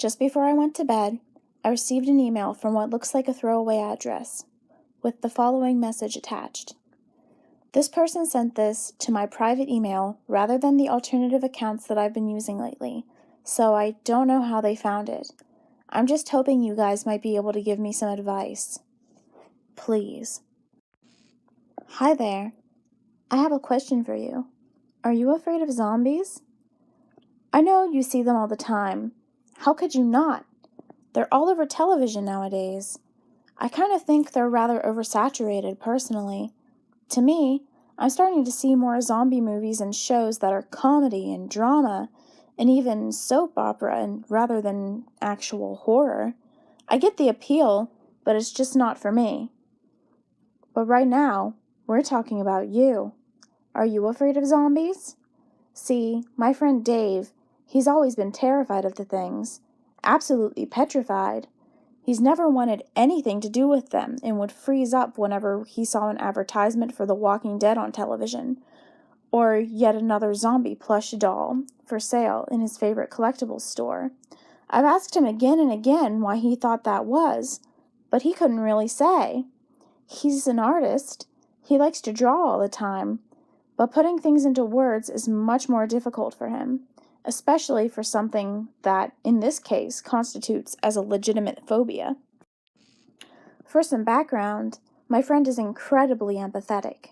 Just before I went to bed, I received an email from what looks like a throwaway address, with the following message attached. This person sent this to my private email rather than the alternative accounts that I've been using lately, so I don't know how they found it. I'm just hoping you guys might be able to give me some advice. Please. Hi there. I have a question for you. Are you afraid of zombies? I know you see them all the time. How could you not? They're all over television nowadays. I kind of think they're rather oversaturated, personally. To me, I'm starting to see more zombie movies and shows that are comedy and drama, and even soap opera rather than actual horror. I get the appeal, but it's just not for me. But right now, we're talking about you. Are you afraid of zombies? See, my friend Dave, he's always been terrified of the things, absolutely petrified. He's never wanted anything to do with them and would freeze up whenever he saw an advertisement for The Walking Dead on television, or yet another zombie plush doll for sale in his favorite collectibles store. I've asked him again and again why he thought that was, but he couldn't really say. He's an artist. He likes to draw all the time, but putting things into words is much more difficult for him, especially for something that, in this case, constitutes as a legitimate phobia. For some background, my friend is incredibly empathetic.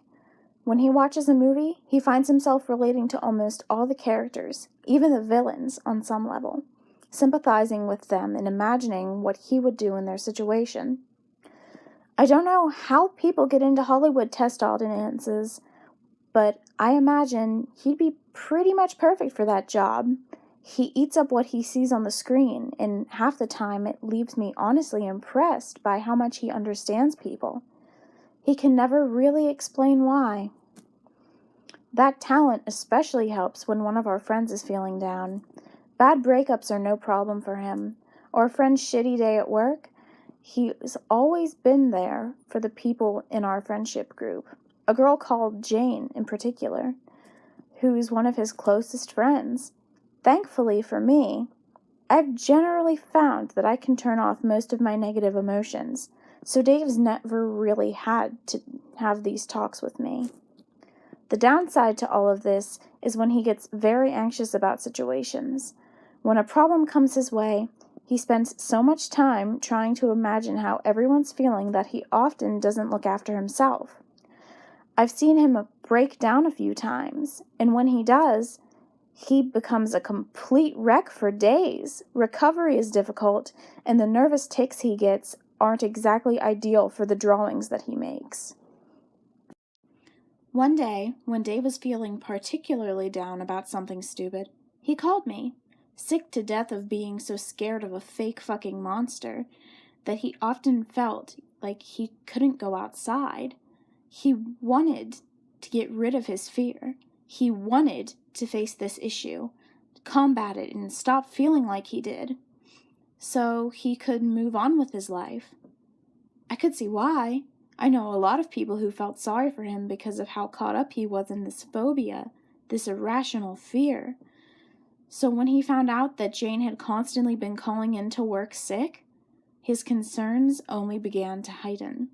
When he watches a movie, he finds himself relating to almost all the characters, even the villains on some level, sympathizing with them and imagining what he would do in their situation. I don't know how people get into Hollywood test audiences, but I imagine he'd be pretty much perfect for that job. He eats up what he sees on the screen, and half the time it leaves me honestly impressed by how much he understands people. He can never really explain why. That talent especially helps when one of our friends is feeling down. Bad breakups are no problem for him, or a friend's shitty day at work. He's always been there for the people in our friendship group. A girl called Jane, in particular, who's one of his closest friends. Thankfully for me, I've generally found that I can turn off most of my negative emotions, so Dave's never really had to have these talks with me. The downside to all of this is when he gets very anxious about situations. When a problem comes his way, he spends so much time trying to imagine how everyone's feeling that he often doesn't look after himself. I've seen him break down a few times, and when he does, he becomes a complete wreck for days. Recovery is difficult, and the nervous tics he gets aren't exactly ideal for the drawings that he makes. One day, when Dave was feeling particularly down about something stupid, he called me, sick to death of being so scared of a fake fucking monster that he often felt like he couldn't go outside. He wanted to get rid of his fear. He wanted to face this issue, combat it, and stop feeling like he did, so he could move on with his life. I could see why. I know a lot of people who felt sorry for him because of how caught up he was in this phobia, this irrational fear. So when he found out that Jane had constantly been calling in to work sick, his concerns only began to heighten.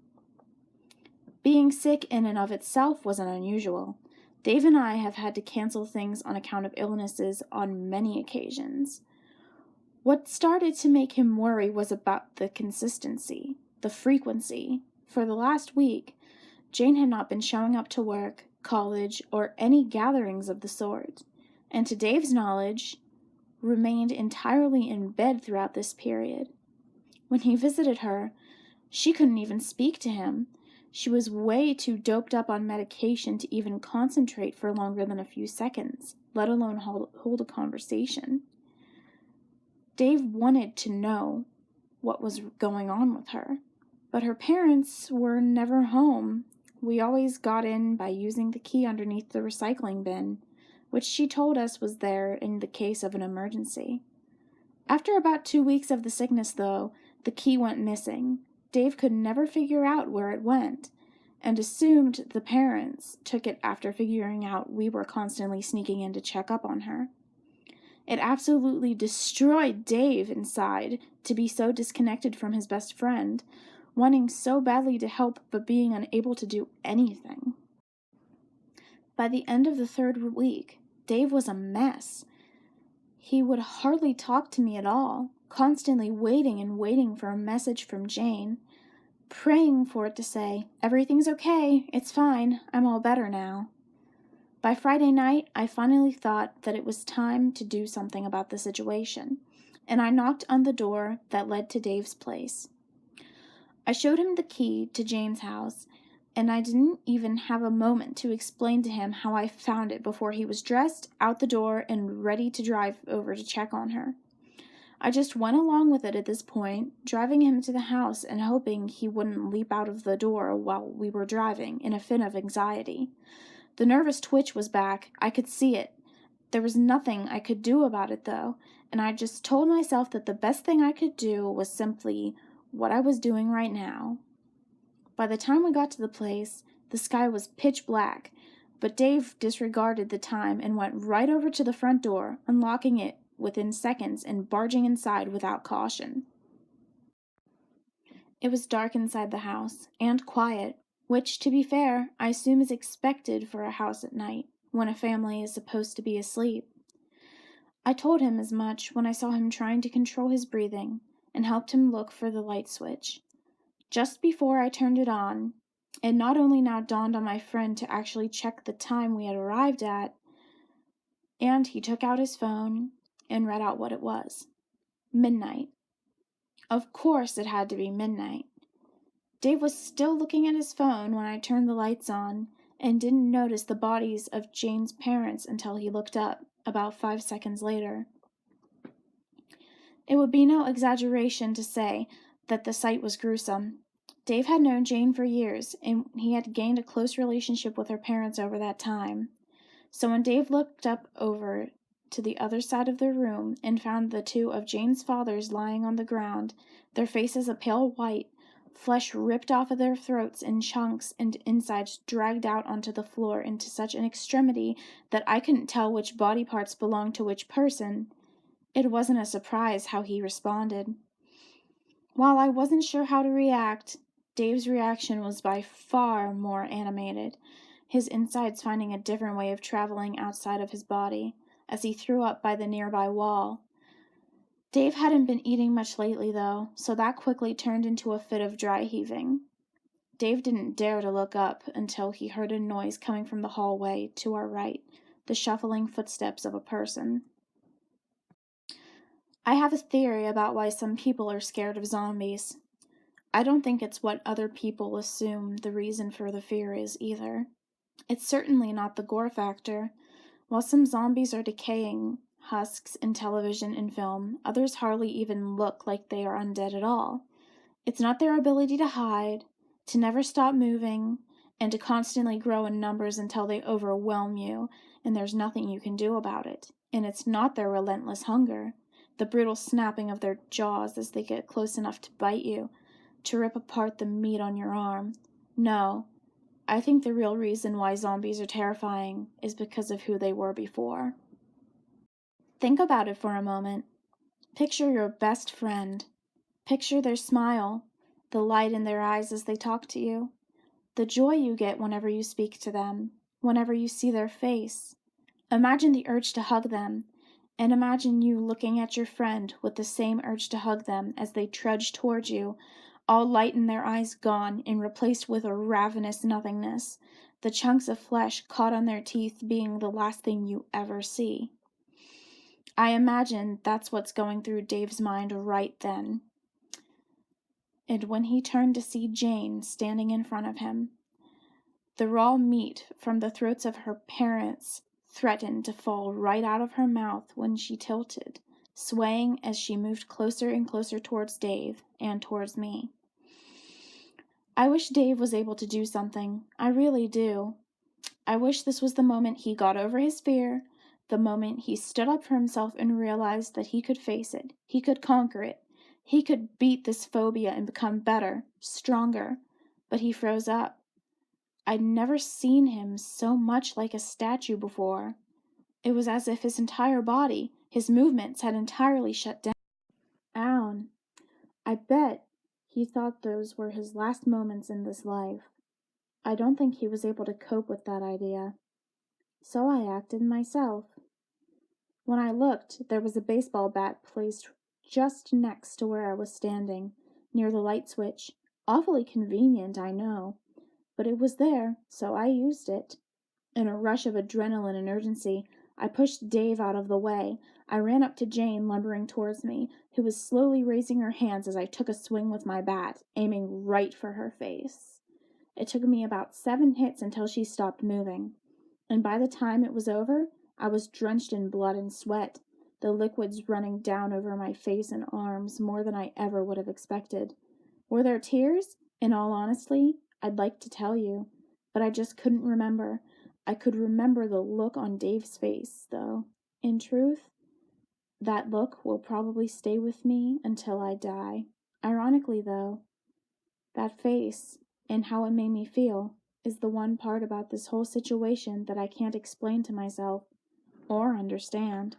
Being sick in and of itself wasn't unusual. Dave and I have had to cancel things on account of illnesses on many occasions. What started to make him worry was about the consistency, the frequency. For the last week, Jane had not been showing up to work, college, or any gatherings of the sort, and to Dave's knowledge, remained entirely in bed throughout this period. When he visited her, she couldn't even speak to him. She was way too doped up on medication to even concentrate for longer than a few seconds, let alone hold a conversation. Dave wanted to know what was going on with her, but her parents were never home. We always got in by using the key underneath the recycling bin, which she told us was there in the case of an emergency. After about 2 weeks of the sickness, though, the key went missing. Dave could never figure out where it went, and assumed the parents took it after figuring out we were constantly sneaking in to check up on her. It absolutely destroyed Dave inside to be so disconnected from his best friend, wanting so badly to help but being unable to do anything. By the end of the 3rd week, Dave was a mess. He would hardly talk to me at all, constantly waiting and waiting for a message from Jane, praying for it to say, "Everything's okay, it's fine, I'm all better now." By Friday night, I finally thought that it was time to do something about the situation, and I knocked on the door that led to Dave's place. I showed him the key to Jane's house, and I didn't even have a moment to explain to him how I found it before he was dressed, out the door, and ready to drive over to check on her. I just went along with it at this point, driving him to the house and hoping he wouldn't leap out of the door while we were driving in a fit of anxiety. The nervous twitch was back. I could see it. There was nothing I could do about it, though, and I just told myself that the best thing I could do was simply what I was doing right now. By the time we got to the place, the sky was pitch black, but Dave disregarded the time and went right over to the front door, unlocking it within seconds and barging inside without caution. It was dark inside the house, and quiet, which, to be fair, I assume is expected for a house at night, when a family is supposed to be asleep. I told him as much when I saw him trying to control his breathing, and helped him look for the light switch. Just before I turned it on, it not only now dawned on my friend to actually check the time we had arrived at, and he took out his phone and read out what it was. Midnight. Of course it had to be midnight. Dave was still looking at his phone when I turned the lights on, and didn't notice the bodies of Jane's parents until he looked up, about 5 seconds later. It would be no exaggeration to say that the sight was gruesome. Dave had known Jane for years, and he had gained a close relationship with her parents over that time. So when Dave looked up over to the other side of the room and found the 2 of Jane's fathers lying on the ground, their faces a pale white, flesh ripped off of their throats in chunks and insides dragged out onto the floor into such an extremity that I couldn't tell which body parts belonged to which person, it wasn't a surprise how he responded. While I wasn't sure how to react, Dave's reaction was by far more animated, his insides finding a different way of traveling outside of his body, as he threw up by the nearby wall. Dave hadn't been eating much lately, though, so that quickly turned into a fit of dry heaving. Dave didn't dare to look up until he heard a noise coming from the hallway to our right, the shuffling footsteps of a person. I have a theory about why some people are scared of zombies. I don't think it's what other people assume the reason for the fear is either. It's certainly not the gore factor. While some zombies are decaying husks in television and film, others hardly even look like they are undead at all. It's not their ability to hide, to never stop moving, and to constantly grow in numbers until they overwhelm you, and there's nothing you can do about it. And it's not their relentless hunger, the brutal snapping of their jaws as they get close enough to bite you, to rip apart the meat on your arm. No, I think the real reason why zombies are terrifying is because of who they were before. Think about it for a moment. Picture your best friend. Picture their smile, the light in their eyes as they talk to you, the joy you get whenever you speak to them, whenever you see their face. Imagine the urge to hug them, and imagine you looking at your friend with the same urge to hug them as they trudge toward you, all light in their eyes gone and replaced with a ravenous nothingness, the chunks of flesh caught on their teeth being the last thing you ever see. I imagine that's what's going through Dave's mind right then. And when he turned to see Jane standing in front of him, the raw meat from the throats of her parents threatened to fall right out of her mouth when she tilted, swaying as she moved closer and closer towards Dave and towards me. I wish Dave was able to do something. I really do. I wish this was the moment he got over his fear, the moment he stood up for himself and realized that he could face it, he could conquer it, he could beat this phobia and become better, stronger. But he froze up. I'd never seen him so much like a statue before. It was as if his entire body, His movements had entirely shut down. I bet he thought those were his last moments in this life. I don't think he was able to cope with that idea. So I acted myself. When I looked, there was a baseball bat placed just next to where I was standing, near the light switch. Awfully convenient, I know, but it was there, so I used it. In a rush of adrenaline and urgency, I pushed Dave out of the way. I ran up to Jane, lumbering towards me, who was slowly raising her hands as I took a swing with my bat, aiming right for her face. It took me about 7 hits until she stopped moving, and by the time it was over, I was drenched in blood and sweat, the liquids running down over my face and arms more than I ever would have expected. Were there tears? In all honesty, I'd like to tell you, but I just couldn't remember. I could remember the look on Dave's face, though. In truth, that look will probably stay with me until I die. Ironically, though, that face and how it made me feel is the one part about this whole situation that I can't explain to myself or understand.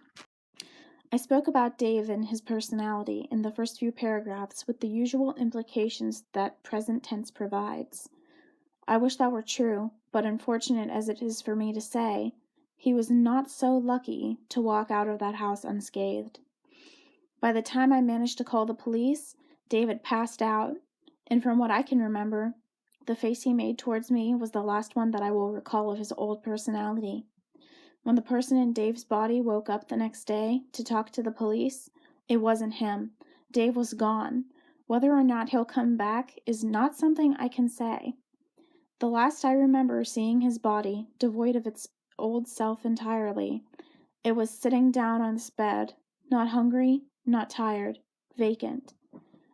I spoke about Dave and his personality in the first few paragraphs with the usual implications that present tense provides. I wish that were true, but unfortunate as it is for me to say, he was not so lucky to walk out of that house unscathed. By the time I managed to call the police, Dave had passed out, and from what I can remember, the face he made towards me was the last one that I will recall of his old personality. When the person in Dave's body woke up the next day to talk to the police, it wasn't him. Dave was gone. Whether or not he'll come back is not something I can say. The last I remember seeing his body, devoid of its old self entirely, it was sitting down on his bed, not hungry, not tired, vacant.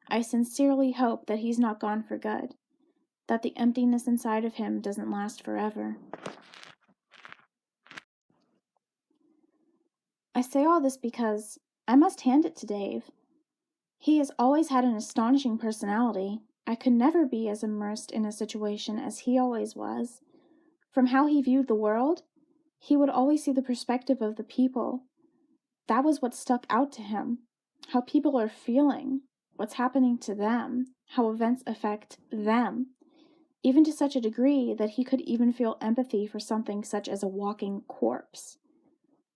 I sincerely hope that he's not gone for good, that the emptiness inside of him doesn't last forever. I say all this because I must hand it to Dave. He has always had an astonishing personality. I could never be as immersed in a situation as he always was. From how he viewed the world, he would always see the perspective of the people. That was what stuck out to him. How people are feeling, what's happening to them, how events affect them, even to such a degree that he could even feel empathy for something such as a walking corpse.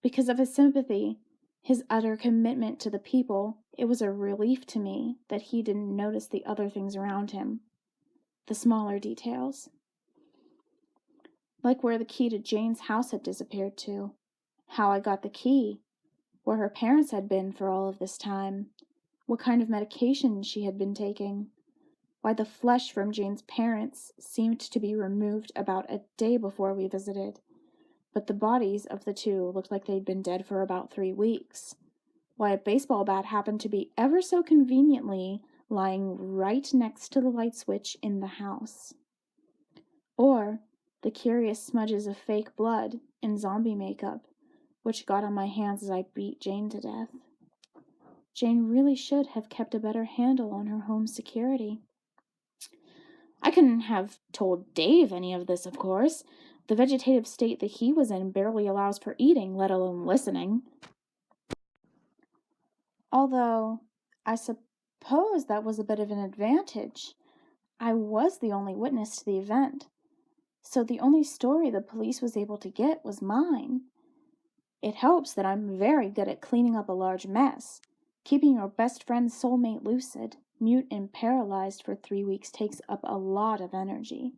Because of his sympathy, his utter commitment to the people, it was a relief to me that he didn't notice the other things around him, the smaller details. Like where the key to Jane's house had disappeared to, how I got the key, where her parents had been for all of this time, what kind of medication she had been taking, why the flesh from Jane's parents seemed to be removed about a day before we visited, but the bodies of the two looked like they'd been dead for about 3 weeks, why a baseball bat happened to be ever so conveniently lying right next to the light switch in the house, or the curious smudges of fake blood and zombie makeup which got on my hands as I beat Jane to death. Jane really should have kept a better handle on her home security. I couldn't have told Dave any of this, of course. The vegetative state that he was in barely allows for eating, let alone listening. Although, I suppose that was a bit of an advantage. I was the only witness to the event, so the only story the police was able to get was mine. It helps that I'm very good at cleaning up a large mess. Keeping your best friend's soulmate lucid, mute, and paralyzed for 3 weeks takes up a lot of energy.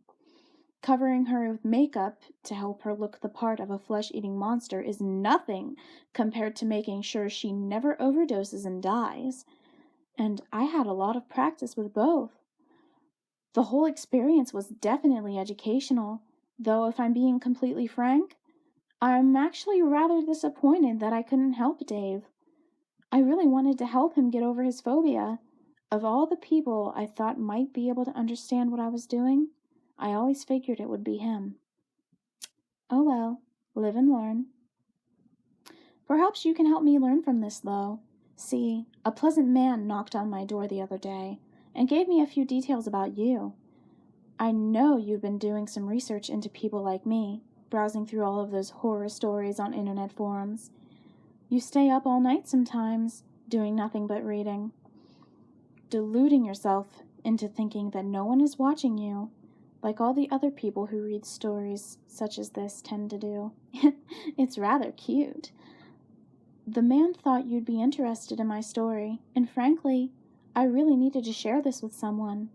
Covering her with makeup to help her look the part of a flesh-eating monster is nothing compared to making sure she never overdoses and dies. And I had a lot of practice with both. The whole experience was definitely educational, though if I'm being completely frank, I'm actually rather disappointed that I couldn't help Dave. I really wanted to help him get over his phobia. Of all the people I thought might be able to understand what I was doing, I always figured it would be him. Oh well, live and learn. Perhaps you can help me learn from this, though. See, a pleasant man knocked on my door the other day and gave me a few details about you. I know you've been doing some research into people like me, browsing through all of those horror stories on internet forums. You stay up all night sometimes, doing nothing but reading, deluding yourself into thinking that no one is watching you, like all the other people who read stories such as this tend to do. It's rather cute. The man thought you'd be interested in my story, and frankly, I really needed to share this with someone.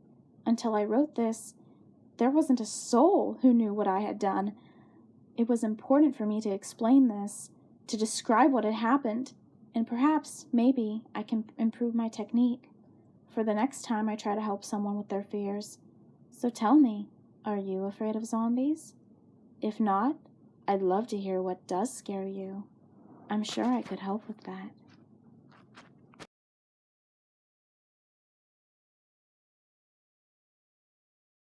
Until I wrote this, there wasn't a soul who knew what I had done. It was important for me to explain this, to describe what had happened, and perhaps, maybe, I can improve my technique for the next time I try to help someone with their fears. So tell me, are you afraid of zombies? If not, I'd love to hear what does scare you. I'm sure I could help with that.